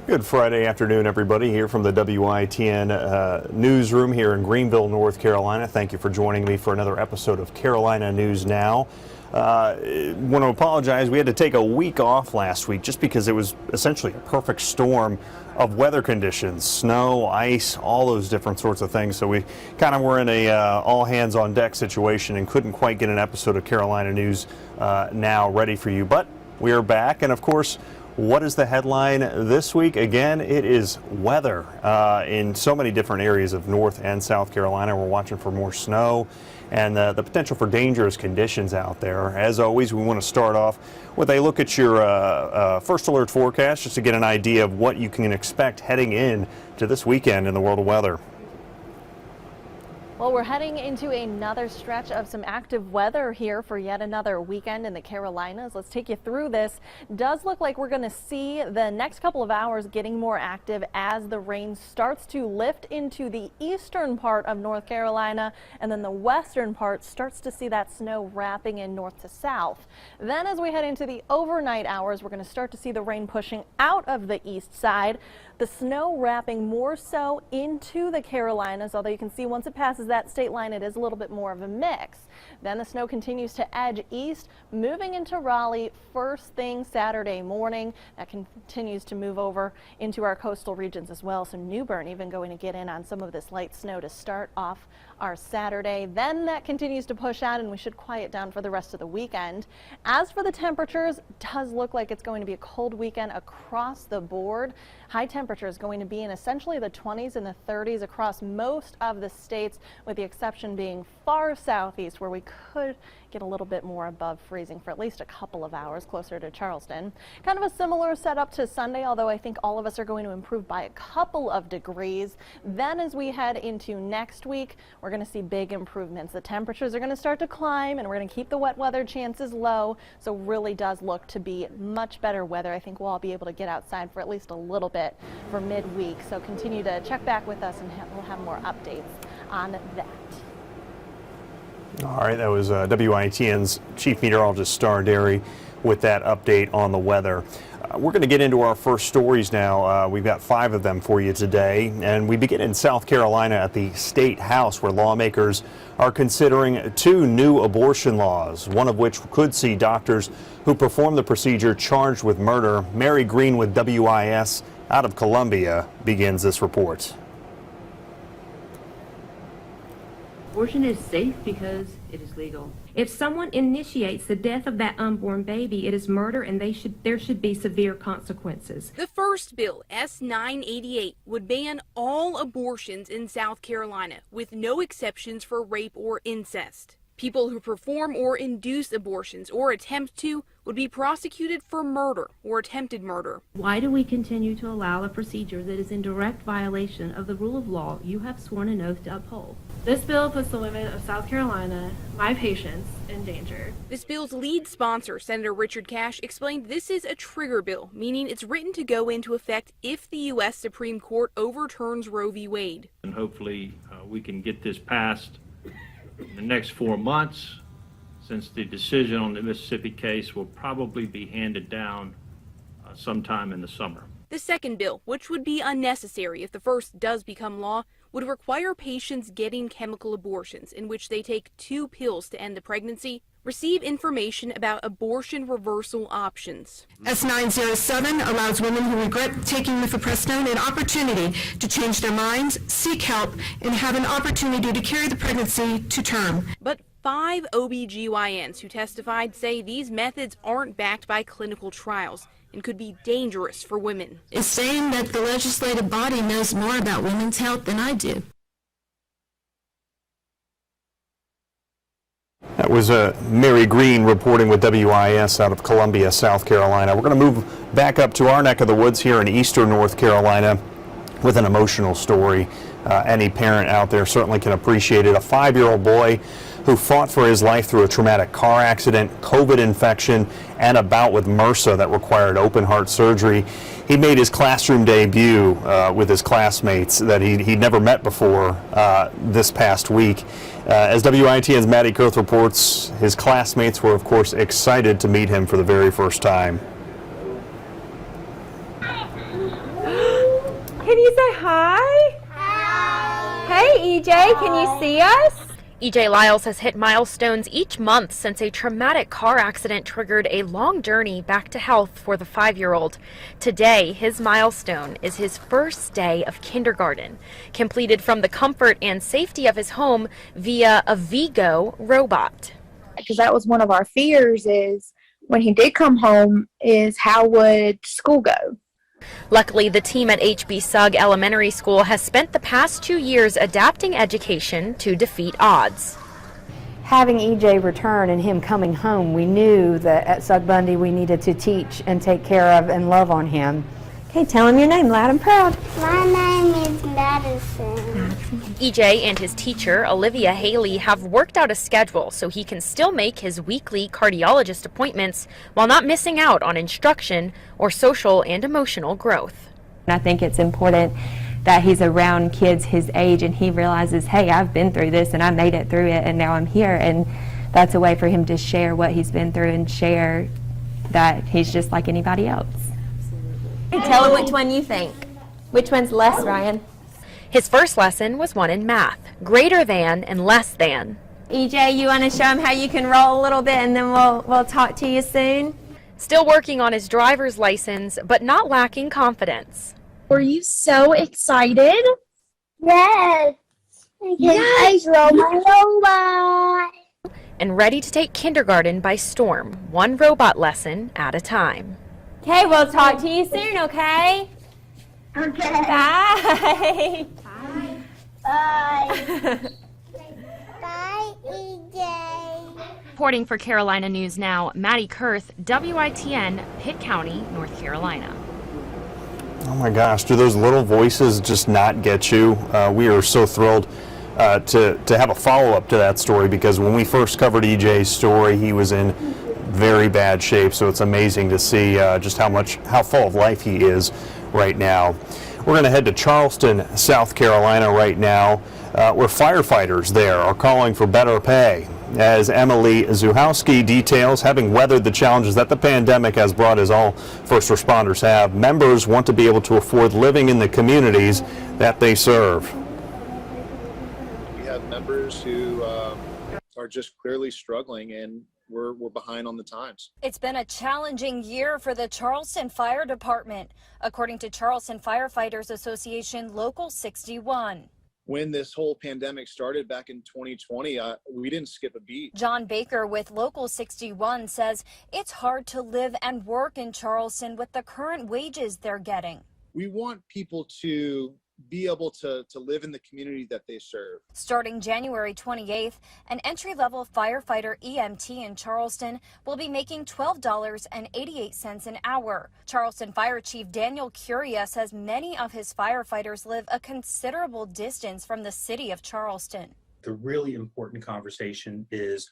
Good Friday afternoon, everybody, here from the WITN newsroom here in Greenville, North Carolina. Thank you for joining me for another episode of Carolina News Now. Want to apologize. We had to take a week off last week just because it was essentially a perfect storm of weather conditions, snow, ice, all those different sorts of things. So we kind of were in a all hands on deck situation and couldn't quite get an episode of Carolina News Now ready for you. But we are back, and of course, what is the headline this week? Again, it is weather in so many different areas of North and South Carolina. We're watching for more snow and the potential for dangerous conditions out there. As always, we want to start off with a look at your first alert forecast just to get an idea of what you can expect heading in to this weekend in the world of weather. Well, we're heading into another stretch of some active weather here for yet another weekend in the Carolinas. Let's take you through this. Does look like we're going to see the next couple of hours getting more active as the rain starts to lift into the eastern part of North Carolina, and then the western part starts to see that snow wrapping in north to south. Then as we head into the overnight hours, we're going to start to see the rain pushing out of the east side. The snow wrapping more so into the Carolinas, although you can see once it passes that state line, it is a little bit more of a mix. Then the snow continues to edge east, moving into Raleigh first thing Saturday morning. That continues to move over into our coastal regions as well. So New Bern even going to get in on some of this light snow to start off our Saturday. Then that continues to push out and we should quiet down for the rest of the weekend. As for the temperatures, it does look like it's going to be a cold weekend across the board. High temperatures going to be in essentially the 20s and the 30s across most of the states, with the exception being far southeast where we could get a little bit more above freezing for at least a couple of hours closer to Charleston. Kind of a similar setup to Sunday, although I think all of us are going to improve by a couple of degrees. Then as we head into next week, we're going to see big improvements. The temperatures are going to start to climb and we're going to keep the wet weather chances low. So really does look to be much better weather. I think we'll all be able to get outside for at least a little bit for midweek. So continue to check back with us and we'll have more updates on that. All right, that was WITN's Chief Meteorologist Star Derry with that update on the weather. We're going to get into our first stories now. We've got 5 of them for you today, and we begin in South Carolina at the State House, where lawmakers are considering 2 new abortion laws, one of which could see doctors who perform the procedure charged with murder. Mary Green with WIS out of Columbia begins this report. Abortion is safe because it is legal. If someone initiates the death of that unborn baby, it is murder and there should be severe consequences. The first bill, S-988, would ban all abortions in South Carolina, with no exceptions for rape or incest. People who perform or induce abortions or attempt to would be prosecuted for murder or attempted murder. Why do we continue to allow a procedure that is in direct violation of the rule of law you have sworn an oath to uphold? This bill puts the women of South Carolina, my patients, in danger. This bill's lead sponsor, Senator Richard Cash, explained this is a trigger bill, meaning it's written to go into effect if the U.S. Supreme Court overturns Roe v. Wade. And hopefully we can get this passed in the next 4 months, since the decision on the Mississippi case will probably be handed down sometime in the summer. The second bill, which would be unnecessary if the first does become law, would require patients getting chemical abortions, in which they take 2 pills to end the pregnancy, receive information about abortion reversal options. S-907 allows women who regret taking mifepristone an opportunity to change their minds, seek help, and have an opportunity to carry the pregnancy to term. But 5 OBGYNs who testified say these methods aren't backed by clinical trials and could be dangerous for women. It's saying that the legislative body knows more about women's health than I do. That was Mary Green reporting with WIS out of Columbia, South Carolina. We're going to move back up to our neck of the woods here in eastern North Carolina with an emotional story. Any parent out there certainly can appreciate it. A 5-year-old boy who fought for his life through a traumatic car accident, COVID infection, and a bout with MRSA that required open heart surgery. He made his classroom debut with his classmates that he'd never met before this past week. As WITN's Maddie Kurth reports, his classmates were, of course, excited to meet him for the very first time. say hi? Hi. Hey, EJ, can you see us? EJ Lyles has hit milestones each month since a traumatic car accident triggered a long journey back to health for the 5-year-old. Today, his milestone is his first day of kindergarten, completed from the comfort and safety of his home via a Vigo robot. Because that was one of our fears, is when he did come home, is how would school go? Luckily, the team at HB Sugg Elementary School has spent the past 2 years adapting education to defeat odds. Having EJ return and him coming home, we knew that at Sugg Bundy we needed to teach and take care of and love on him. Okay, tell him your name loud and proud. My name is Madison. EJ and his teacher, Olivia Haley, have worked out a schedule so he can still make his weekly cardiologist appointments while not missing out on instruction or social and emotional growth. I think it's important that he's around kids his age and he realizes, hey, I've been through this and I made it through it and now I'm here. And that's a way for him to share what he's been through and share that he's just like anybody else. Hey, tell him which one you think. Which one's less, Ryan? His first lesson was one in math, greater than and less than. EJ, you want to show him how you can roll a little bit and then we'll talk to you soon? Still working on his driver's license, but not lacking confidence. Were you so excited? Yes. I roll my robot. And ready to take kindergarten by storm, one robot lesson at a time. Okay, we'll talk to you soon, okay? Okay. Bye. Bye. Bye, EJ. Reporting for Carolina News Now, Maddie Kurth, WITN, Pitt County, North Carolina. Oh my gosh, do those little voices just not get you? We are so thrilled to have a follow-up to that story, because when we first covered EJ's story, he was in very bad shape, so it's amazing to see just how full of life he is right now. We're going to head to Charleston, South Carolina right now, where firefighters there are calling for better pay. As Emily Zuhowski details, having weathered the challenges that the pandemic has brought, as all first responders have, members want to be able to afford living in the communities that they serve. We have members who are just clearly struggling, and we're behind on the times. It's been a challenging year for the Charleston Fire Department, according to Charleston Firefighters Association Local 61. When this whole pandemic started back in 2020, we didn't skip a beat. John Baker with Local 61 says it's hard to live and work in Charleston with the current wages they're getting. We want people to be able to live in the community that they serve. Starting January 28th, an entry-level firefighter EMT in Charleston will be making $12.88 an hour. Charleston Fire Chief Daniel Curia says many of his firefighters live a considerable distance from the city of Charleston. The really important conversation is,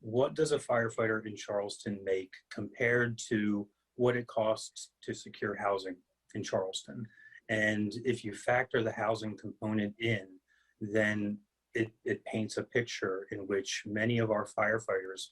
what does a firefighter in Charleston make compared to what it costs to secure housing in Charleston? And if you factor the housing component in, then it paints a picture in which many of our firefighters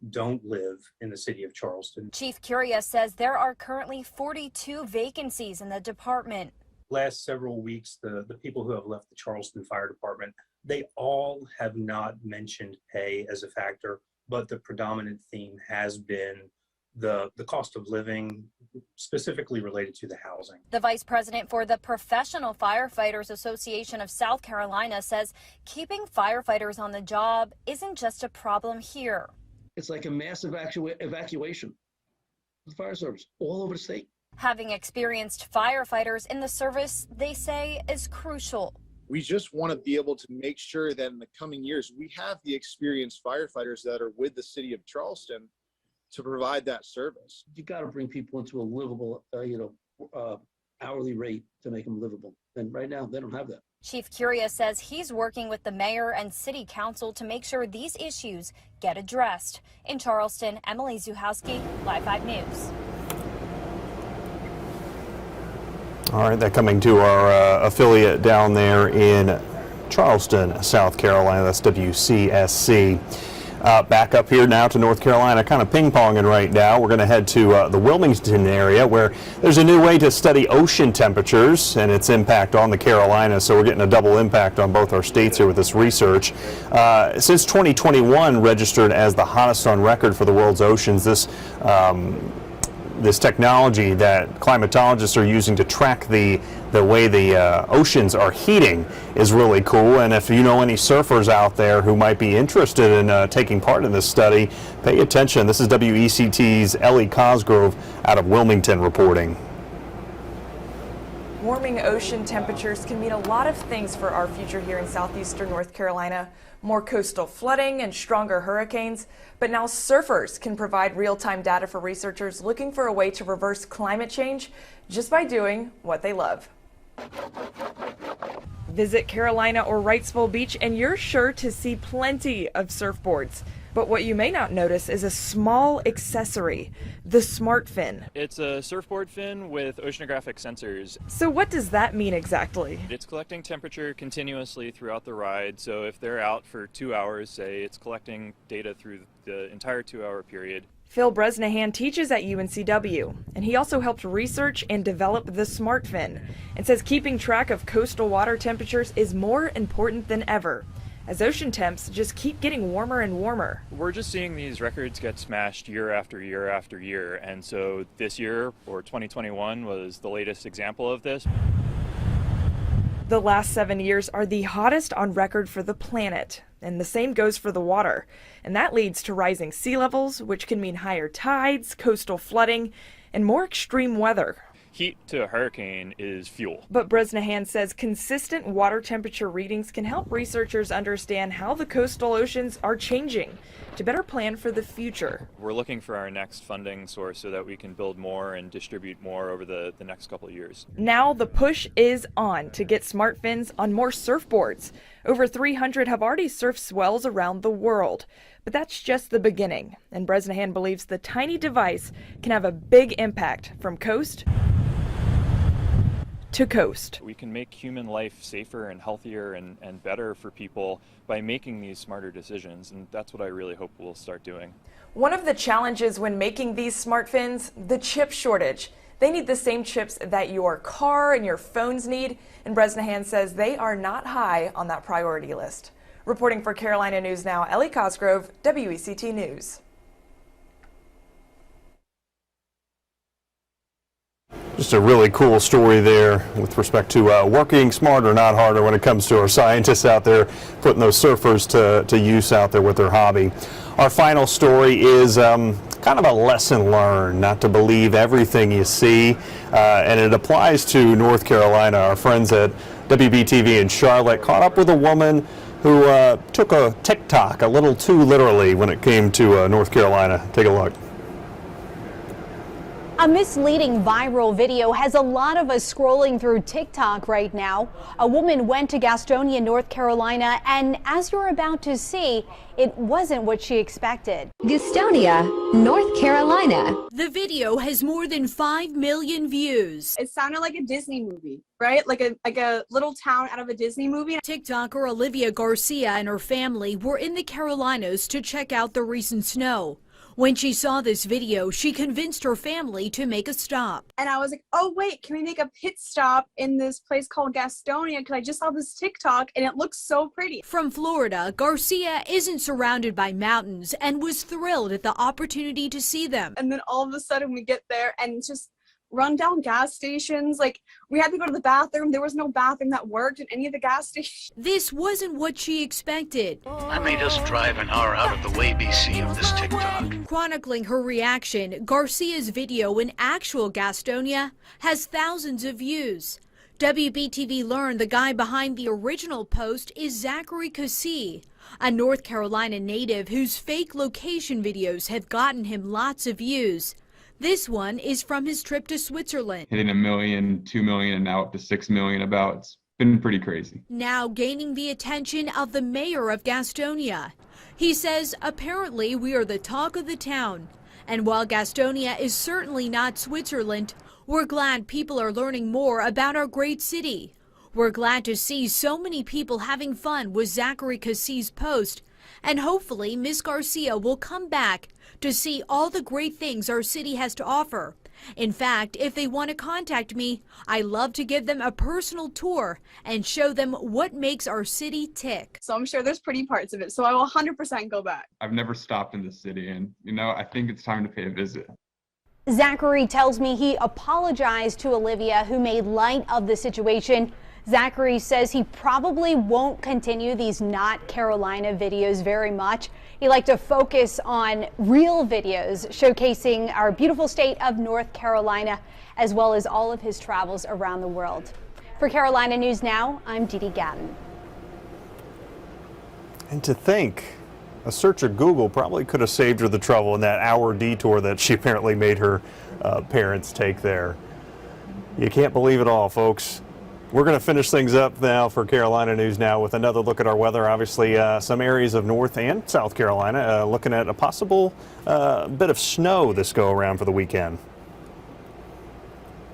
don't live in the city of Charleston. Chief Curia says there are currently 42 vacancies in the department. Last several weeks, the people who have left the Charleston Fire Department, they all have not mentioned pay as a factor, but the predominant theme has been the cost of living, specifically related to the housing. The vice president for the Professional Firefighters Association of South Carolina says keeping firefighters on the job isn't just a problem here. It's like a massive evacuation of the fire service all over the state. Having experienced firefighters in the service, they say, is crucial. We just want to be able to make sure that in the coming years, we have the experienced firefighters that are with the city of Charleston to provide that service. You got to bring people into a livable, hourly rate to make them livable. And right now, they don't have that. Chief Curia says he's working with the mayor and city council to make sure these issues get addressed. In Charleston, Emily Zuhowski, Live 5 News. All right, that coming to our affiliate down there in Charleston, South Carolina. That's WCSC. Back up here now to North Carolina, kind of ping-ponging right now. We're going to head to the Wilmington area where there's a new way to study ocean temperatures and its impact on the Carolinas. So we're getting a double impact on both our states here with this research. Since 2021 registered as the hottest on record for the world's oceans, this technology that climatologists are using to track the way the oceans are heating is really cool. And if you know any surfers out there who might be interested in taking part in this study, pay attention. This is WECT's Ellie Cosgrove out of Wilmington reporting. Warming ocean temperatures can mean a lot of things for our future here in southeastern North Carolina. More coastal flooding and stronger hurricanes. But now surfers can provide real-time data for researchers looking for a way to reverse climate change just by doing what they love. Visit Carolina or Wrightsville Beach and you're sure to see plenty of surfboards. But what you may not notice is a small accessory, the smart fin. It's a surfboard fin with oceanographic sensors. So what does that mean exactly? It's collecting temperature continuously throughout the ride. So if they're out for 2 hours, say, it's collecting data through the entire 2-hour period. Phil Bresnahan teaches at UNCW, and he also helped research and develop the smart fin, and says keeping track of coastal water temperatures is more important than ever, as ocean temps just keep getting warmer and warmer. We're just seeing these records get smashed year after year after year, and so this year, or 2021, was the latest example of this. The last 7 years are the hottest on record for the planet, and the same goes for the water. And that leads to rising sea levels, which can mean higher tides, coastal flooding, and more extreme weather. Heat to a hurricane is fuel. But Bresnahan says consistent water temperature readings can help researchers understand how the coastal oceans are changing to better plan for the future. We're looking for our next funding source so that we can build more and distribute more over the next couple of years. Now the push is on to get smart fins on more surfboards. Over 300 have already surfed swells around the world. But that's just the beginning. And Bresnahan believes the tiny device can have a big impact from coast to coast. We can make human life safer and healthier and better for people by making these smarter decisions, and that's what I really hope we'll start doing. One of the challenges when making these smart fins, the chip shortage. They need the same chips that your car and your phones need, and Bresnahan says they are not high on that priority list. Reporting for Carolina News Now, Ellie Cosgrove, WECT News. Just a really cool story there with respect to working smarter, not harder when it comes to our scientists out there putting those surfers to use out there with their hobby. Our final story is kind of a lesson learned, not to believe everything you see, and it applies to North Carolina. Our friends at WBTV in Charlotte caught up with a woman who took a TikTok a little too literally when it came to North Carolina. Take a look. A misleading viral video has a lot of us scrolling through TikTok right now. A woman went to Gastonia, North Carolina, and as you're about to see, it wasn't what she expected. Gastonia, North Carolina. The video has more than 5 million views. It sounded like a Disney movie, right? Like a little town out of a Disney movie. TikToker Olivia Garcia and her family were in the Carolinas to check out the recent snow. When she saw this video, she convinced her family to make a stop. And I was like, oh wait, can we make a pit stop in this place called Gastonia? Because I just saw this TikTok and it looks so pretty. From Florida, Garcia isn't surrounded by mountains and was thrilled at the opportunity to see them. And then all of a sudden we get there and just run down gas stations. Like, we had to go to the bathroom. There was no bathroom that worked in any of the gas stations. This wasn't what she expected. I made us drive an hour out of the way, BC, of this TikTok. Chronicling her reaction, Garcia's video in actual Gastonia has thousands of views. WBTV learned the guy behind the original post is Zachary Cassee, a North Carolina native whose fake location videos have gotten him lots of views. This one is from his trip to Switzerland. Hitting 1 million, 2 million, and now up to 6 million about. It's been pretty crazy. Now gaining the attention of the mayor of Gastonia. He says, apparently we are the talk of the town. And while Gastonia is certainly not Switzerland, we're glad people are learning more about our great city. We're glad to see so many people having fun with Zachary Cassee's post And hopefully, Ms. Garcia will come back to see all the great things our city has to offer. In fact, if they want to contact me, I love to give them a personal tour and show them what makes our city tick. So I'm sure there's pretty parts of it, so I will 100% go back. I've never stopped in the city, and I think it's time to pay a visit. Zachary tells me he apologized to Olivia, who made light of the situation. Zachary says he probably won't continue these Not Carolina videos very much. He'd like to focus on real videos showcasing our beautiful state of North Carolina, as well as all of his travels around the world. For Carolina News Now, I'm Dee Dee Gatton. And to think, a search of Google probably could have saved her the trouble in that hour detour that she apparently made her parents take there. You can't believe it all, folks. We're going to finish things up now for Carolina News Now with another look at our weather. Obviously, some areas of North and South Carolina looking at a possible bit of snow this go around for the weekend.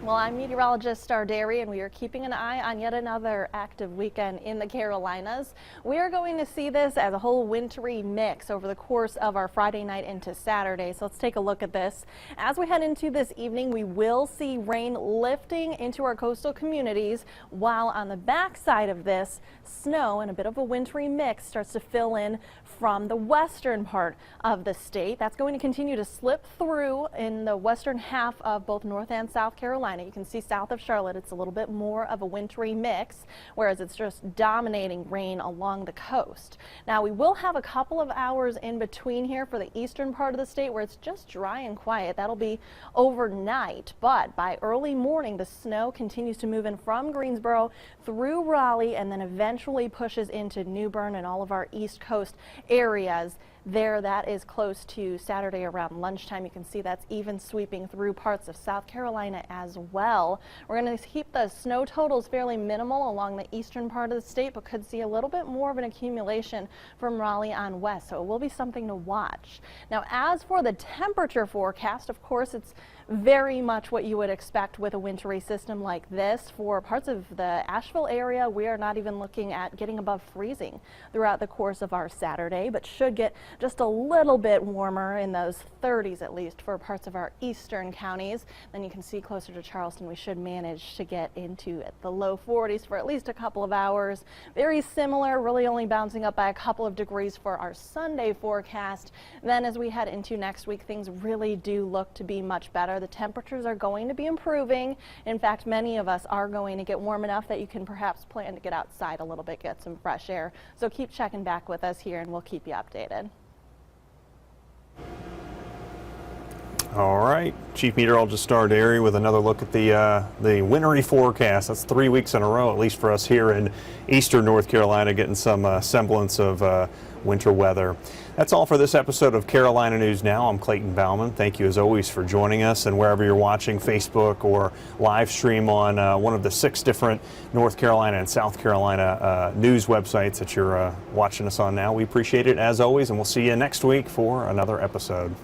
Well, I'm meteorologist Star Dairy, and we are keeping an eye on yet another active weekend in the Carolinas. We are going to see this as a whole wintry mix over the course of our Friday night into Saturday. So let's take a look at this. As we head into this evening, we will see rain lifting into our coastal communities, while on the backside of this, snow and a bit of a wintry mix starts to fill in from the western part of the state. That's going to continue to slip through in the western half of both North and South Carolina. You can see south of Charlotte, it's a little bit more of a wintry mix, whereas it's just dominating rain along the coast. Now, we will have a couple of hours in between here for the eastern part of the state where it's just dry and quiet. That'll be overnight, but by early morning, the snow continues to move in from Greensboro through Raleigh and then eventually pushes into New Bern and all of our east coast areas. That is close to Saturday around lunchtime. You can see that's even sweeping through parts of South Carolina as well. We're going to keep the snow totals fairly minimal along the eastern part of the state, but could see a little bit more of an accumulation from Raleigh on west, so it will be something to watch. Now, as for the temperature forecast, of course, it's very much what you would expect with a wintry system like this. For parts of the Asheville area, we are not even looking at getting above freezing throughout the course of our Saturday, but should get just a little bit warmer in those 30s at least for parts of our eastern counties. Then you can see closer to Charleston, we should manage to get into the low 40s for at least a couple of hours. Very similar, really only bouncing up by a couple of degrees for our Sunday forecast. Then as we head into next week, things really do look to be much better. The temperatures are going to be improving. In fact, many of us are going to get warm enough that you can perhaps plan to get outside a little bit, get some fresh air. So keep checking back with us here and we'll keep you updated. All right, Chief Meteorologist Star Dairy with another look at the wintry forecast. That's 3 weeks in a row, at least for us here in eastern North Carolina, getting some semblance of winter weather. That's all for this episode of Carolina News Now. I'm Clayton Bauman. Thank you as always for joining us, and wherever you're watching, Facebook or live stream on one of the 6 different North Carolina and South Carolina news websites that you're watching us on now. We appreciate it as always, and we'll see you next week for another episode.